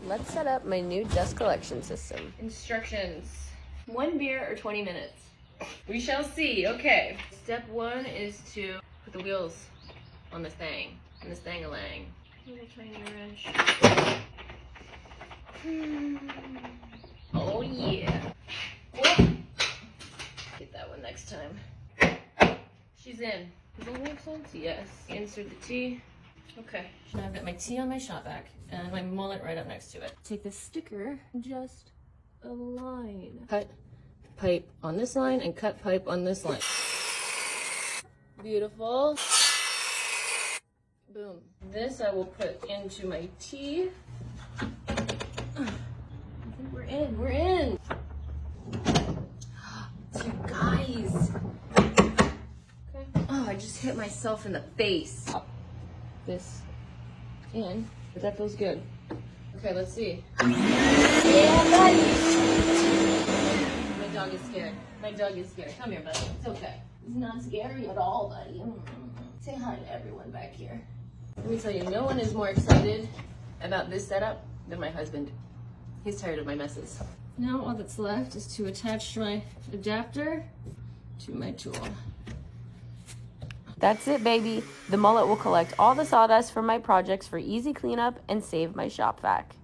Let's set up my new dust collection system. Instructions. 1 beer or 20 minutes? We shall see. Okay. Step 1 is to put the wheels on this thing. On this thing-a-lang. Little tiny wrench. Oh yeah. Oh. Get that one next time. She's in. Does that make sense? Yes. Insert the T. Okay. Now I've got my T on my shop vac and my mullet right up next to it. Take this sticker, just a line. Cut pipe on this line and cut pipe on this line. Beautiful. Boom. This I will put into my T. I think we're in. We're in. You guys. Okay. Oh, I just hit myself in the face. This in, but that feels good. Okay, let's see. Yeah, buddy. My dog is scared. My dog is scared. Come here, buddy. It's okay. He's not scary at all, buddy. Say hi to everyone back here. Let me tell you, no one is more excited about this setup than my husband. He's tired of my messes. Now all that's left is to attach my adapter to my tool. That's it, baby. The mullet will collect all the sawdust from my projects for easy cleanup and save my shop vac.